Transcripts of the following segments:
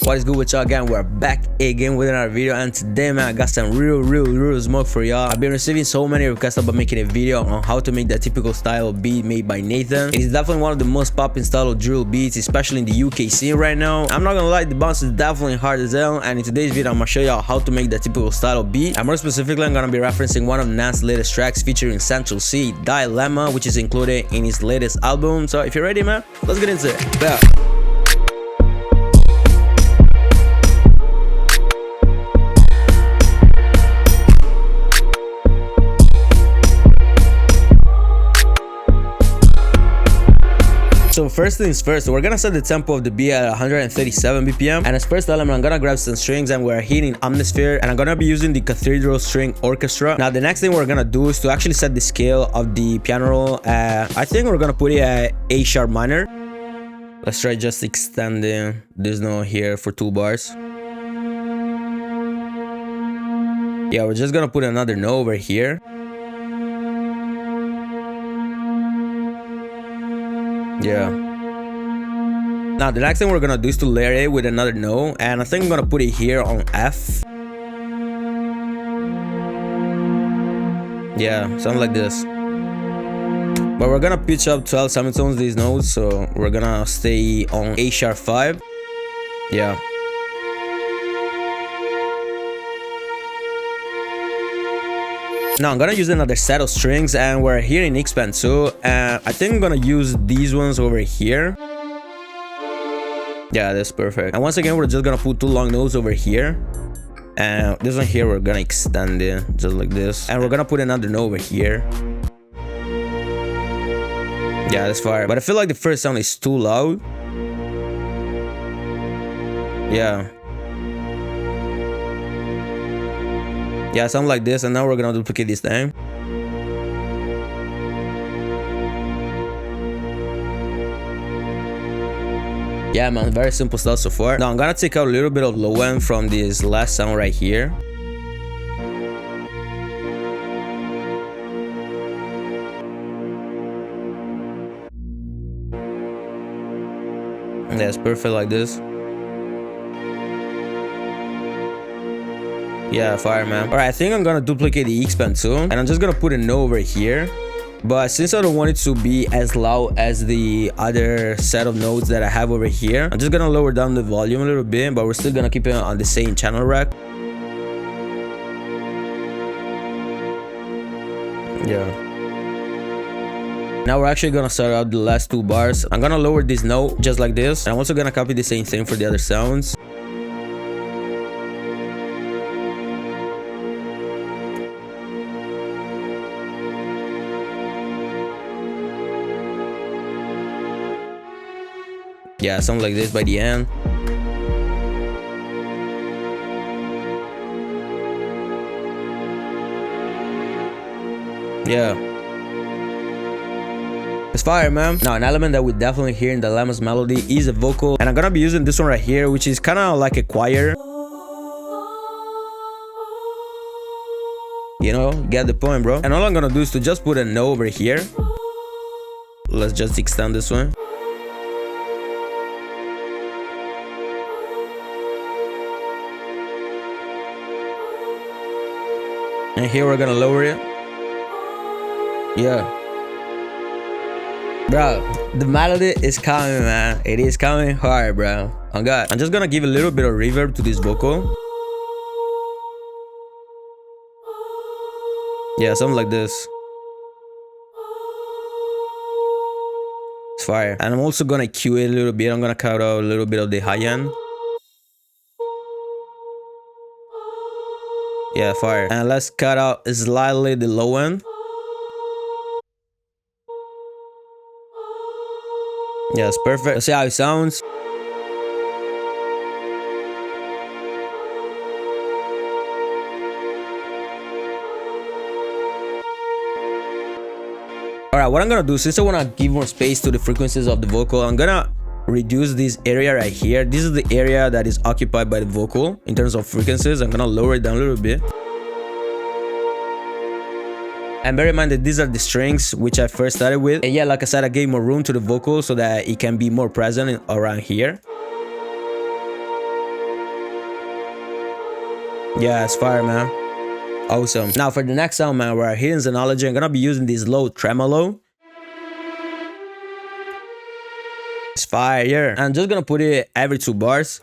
What is good with y'all again? We're back again with another video, and today, man, I got some real smoke for y'all. I've been receiving so many requests about making a video on how to make that typical style of beat made by Nathan. It is definitely one of the most popping style of drill beats, especially in the UK scene right now. I'm not gonna lie, the bounce is definitely hard as hell, and in today's video I'm gonna show y'all how to make that typical style of beat. And more specifically, I'm gonna be referencing one of Nemzz's latest tracks featuring Central C, Dilemma, which is included in his latest album. So if you're ready, man, let's get into it. Yeah. So first things first, we're gonna set the tempo of the beat at 137 BPM, and as first element I'm gonna grab some strings, and we're hitting Omnisphere, and I'm gonna be using the Cathedral String Orchestra. Now the next thing we're gonna do is to actually set the scale of the piano roll. I think we're gonna put it at A sharp minor. Let's try just extending this note here for 2 bars. Yeah, we're just gonna put another note over here. Yeah. Now the next thing we're gonna do is to layer it with another note, and I think I'm gonna put it here on F. Yeah, something like this. But we're gonna pitch up 12 semitones these notes, so we're gonna stay on A sharp 5. Yeah. Now I'm gonna use another set of strings, and we're here in X-Band 2, and I think I'm gonna use these ones over here. Yeah, that's perfect. And once again, we're just gonna put 2 long notes over here, and this one here we're gonna extend it just like this, and we're gonna put another note over here. Yeah, that's fire, but I feel like the first sound is too loud. Yeah, something like this, and now we're gonna duplicate this thing. Yeah, man, very simple stuff so far. Now I'm gonna take out a little bit of low end from this last sound right here. That's perfect like this. Yeah, fire, man. Alright, I think I'm gonna duplicate the X-Band too, and I'm just gonna put a note over here. But since I don't want it to be as loud as the other set of notes that I have over here, I'm just gonna lower down the volume a little bit, but we're still gonna keep it on the same channel rack. Yeah. Now we're actually gonna start out the last 2 bars. I'm gonna lower this note just like this, and I'm also gonna copy the same thing for the other sounds. Yeah, something like this by the end. Yeah. It's fire, man. Now, an element that we definitely hear in Dilemma's melody is a vocal, and I'm gonna be using this one right here, which is kind of like a choir. You know, get the point, bro. And all I'm gonna do is to just put a note over here. Let's just extend this one. And here we're gonna lower it. Yeah. Bro, the melody is coming, man. It is coming hard, bro. Oh God. I'm just gonna give a little bit of reverb to this vocal. Yeah, something like this. It's fire. And I'm also gonna cue it a little bit. I'm gonna cut out a little bit of the high end. Yeah, fire. And let's cut out slightly the low end. Yeah, it's perfect. Let's see how it sounds. Alright, what I'm gonna do, since I wanna give more space to the frequencies of the vocal, I'm gonna reduce this area right here. This is the area that is occupied by the vocal in terms of frequencies. I'm gonna lower it down a little bit. And bear in mind that these are the strings which I first started with. And yeah, like I said, I gave more room to the vocal so that it can be more present around here. Yeah, it's fire, man. Awesome. Now for the next sound, man, we're hitting Xenology. I'm gonna be using this low tremolo. It's fire. I'm just gonna put it every 2 bars.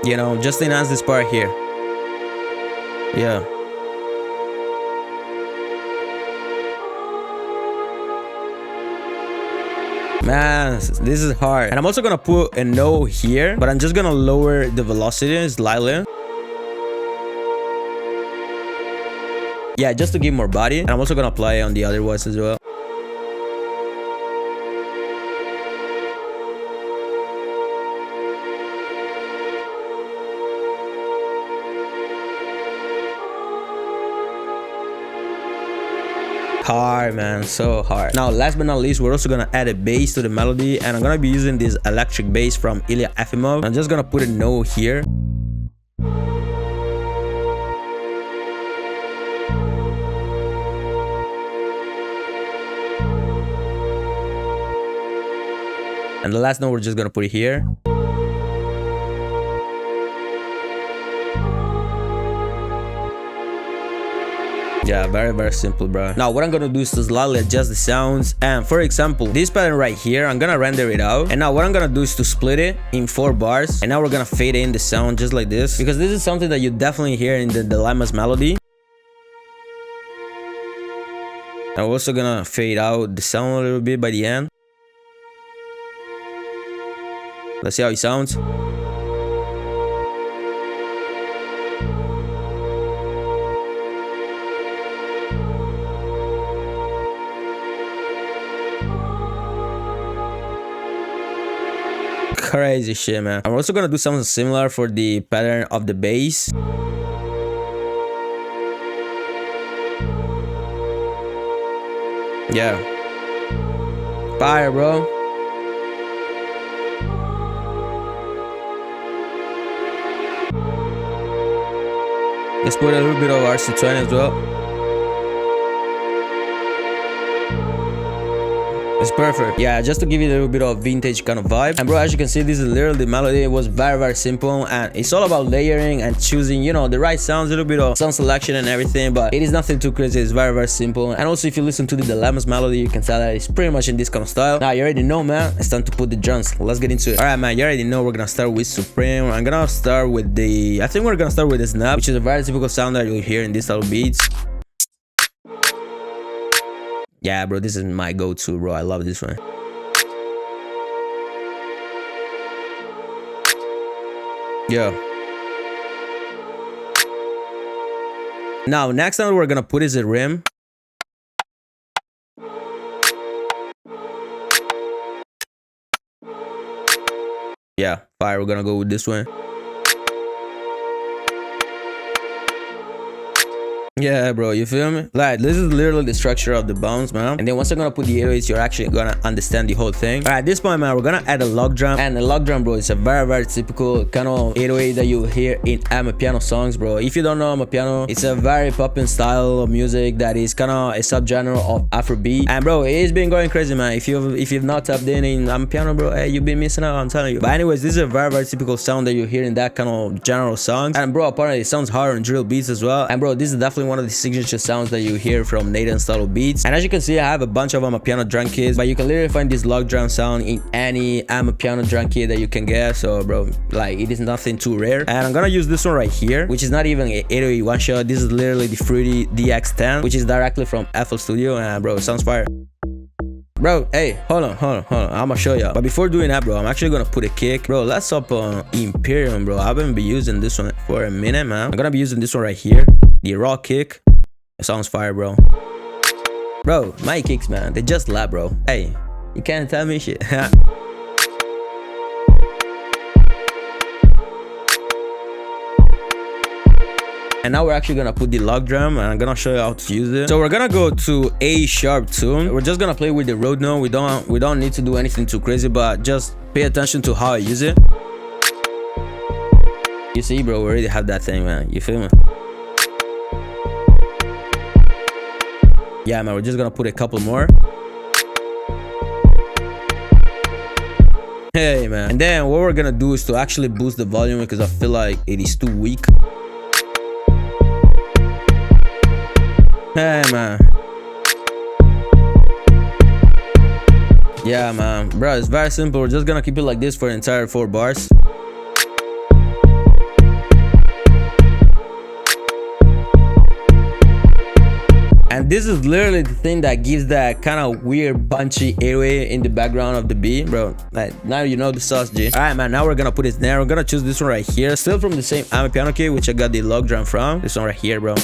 You know, just enhance this part here. Yeah. Man, this is hard. And I'm also gonna put a no here, but I'm just gonna lower the velocity slightly. Yeah, just to give more body. And I'm also gonna apply it on the other ones as well. Hard, man, so hard. Now last but not least, we're also gonna add a bass to the melody, and I'm gonna be using this electric bass from Ilya Efimov. I'm just gonna put a no here. And the last note we're just gonna put it here. Yeah, very simple, bro. Now what I'm gonna do is to slightly adjust the sounds, and for example this pattern right here, I'm gonna render it out, and now what I'm gonna do is to split it in 4 bars, and now we're gonna fade in the sound just like this, because this is something that you definitely hear in the Dilemma's melody. I'm also gonna fade out the sound a little bit by the end. Let's see how it sounds. Crazy shit, man. I'm also gonna do something similar for the pattern of the bass. Yeah. Fire, bro. Let's put a little bit of RC20 as well. It's perfect. Yeah, just to give you a little bit of vintage kind of vibe. And bro, as you can see, this is literally the melody. It was very simple, and it's all about layering and choosing, you know, the right sounds, a little bit of sound selection and everything, but it is nothing too crazy. It's very simple. And also, if you listen to the Dilemma's melody, you can tell that it's pretty much in this kind of style. Now you already know, man, it's time to put the drums. Let's get into it. All right, man, you already know we're gonna start with Supreme. I'm gonna start with the, I think we're gonna start with the snap, which is a very typical sound that you'll hear in these style beats. Yeah, bro, this is my go-to, bro. I love this one. Yeah. Now, next time we're gonna put is a rim. Yeah, fire. We're gonna go with this one. Yeah, bro, you feel me? Like, this is literally the structure of the bounce, man. And then once I'm gonna put the 808s, you're actually gonna understand the whole thing. All right, at this point, man, we're gonna add a log drum. And the log drum, bro, is a very typical kind of 808 that you hear in Amapiano songs, bro. If you don't know Amapiano, it's a very popping style of music that is kind of a subgenre of Afrobeat. And bro, it's been going crazy, man. If you've not tapped in Amapiano, bro, hey, you've been missing out, I'm telling you. But anyways, this is a very typical sound that you hear in that kind of general songs. And bro, apparently it sounds hard on drill beats as well. And bro, this is definitely one of the signature sounds that you hear from Nathan style beats. And as you can see, I have a bunch of Amapiano drum kits, but you can literally find this log drum sound in any Amapiano drum kit that you can get. So bro, like, it is nothing too rare. And I'm gonna use this one right here, which is not even an 808 one shot. This is literally the Fruity DX10, which is directly from FL Studio. And bro, it sounds fire. Bro, hey, hold on, I'ma show y'all. But before doing that, bro, I'm actually gonna put a kick. Bro, let's up on Imperium, bro. I haven't been using this one for a minute, man. I'm gonna be using this one right here, the raw kick. It sounds fire, bro. Bro, my kicks, man, they just lap, bro. Hey, you can't tell me shit. And now we're actually gonna put the log drum, and I'm gonna show you how to use it. So we're gonna go to A sharp tune. We're just gonna play with the road note. We don't need to do anything too crazy, but just pay attention to how I use it. You see, bro, we already have that thing, man. You feel me? Yeah, man, we're just gonna put a couple more. Hey man. And then what we're gonna do is to actually boost the volume because I feel like it is too weak. Hey man. Yeah man, bro, it's very simple. We're just gonna keep it like this for the entire 4 bars. And this is literally the thing that gives that kind of weird bunchy 808 in the background of the beat, bro. Like, now you know the sauce, G. Alright man, now we're gonna put it there. We're gonna choose this one right here, still from the same piano kit, which I got the log drum from. This one right here, bro.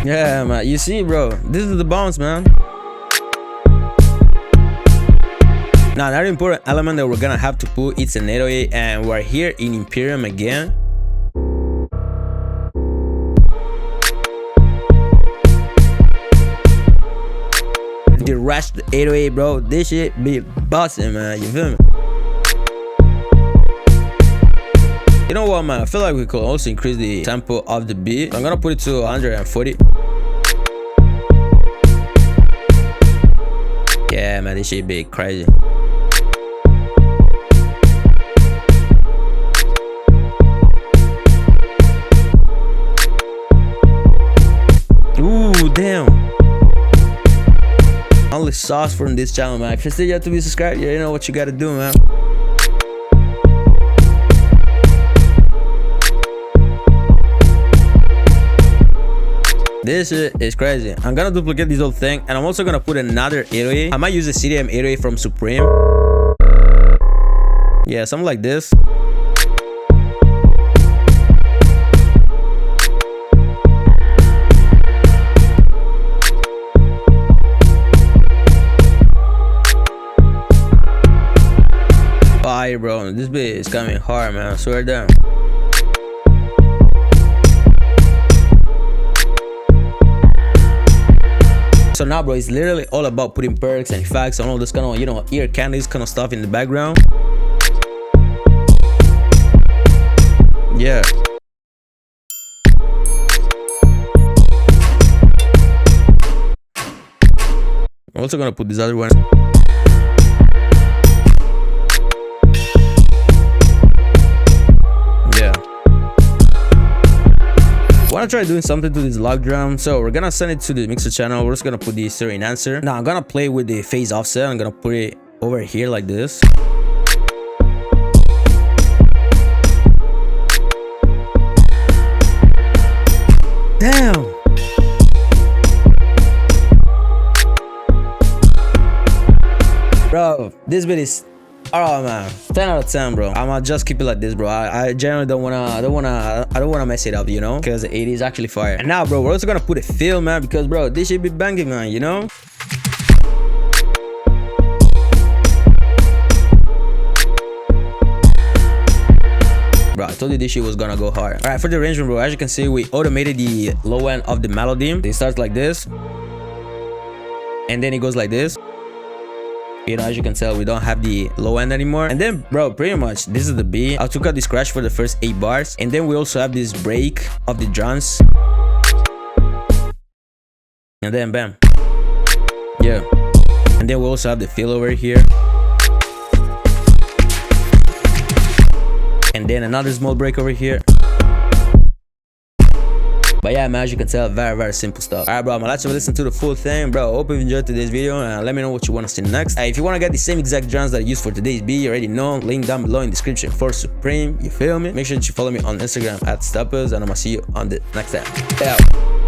Yeah man, you see bro, this is the bounce, man. Now another important element that we're gonna have to put, it's an 808, and we're here in Imperium again. The rush the 808, bro, this shit be busting, man, you feel me? You know what, man, I feel like we could also increase the tempo of the beat. I'm gonna put it to 140. Yeah man, this shit be crazy. Ooh, damn. Only sauce from this channel, man. If you still yet to be subscribed, you know what you gotta do, man. This shit is crazy. I'm gonna duplicate this whole thing, and I'm also gonna put another 808. I might use a CDM 808 from Supreme. Yeah, something like this. Fire, bro. This beat is coming hard, man. I swear down. So now, bro, it's literally all about putting perks and effects and all this kind of, you know, ear candies kind of stuff in the background. Yeah. I'm also gonna put this other one. I want to try doing something to this log drum, so we're gonna send it to the mixer channel. We're just gonna put the stereo enhancer. Now I'm gonna play with the phase offset. I'm gonna put it over here like this. Damn. Bro, this bit is, oh man, 10 out of 10, bro. I'ma just keep it like this, bro. I generally don't wanna mess it up, you know, because it is actually fire. And now, bro, we're also gonna put a fill, man, because bro, this should be banging, man, you know. Bro, I told you this shit was gonna go hard. All right, for the arrangement, bro, as you can see, we automated the low end of the melody. It starts like this, and then it goes like this. You know, as you can tell, we don't have the low end anymore. And then, bro, pretty much this is the beat. I took out the scratch for the first 8 bars, and then we also have this break of the drums, and then bam, yeah. And then we also have the fill over here, and then another small break over here. But yeah, man, as you can tell, very simple stuff. Alright, bro, I'm gonna let you listen to the full thing, bro. Hope you enjoyed today's video, and let me know what you want to see next. If you want to get the same exact drums that I used for today's beat, you already know, link down below in the description for Supreme, you feel me? Make sure that you follow me on Instagram at Stepuz, and I'm gonna see you on the next time. Out.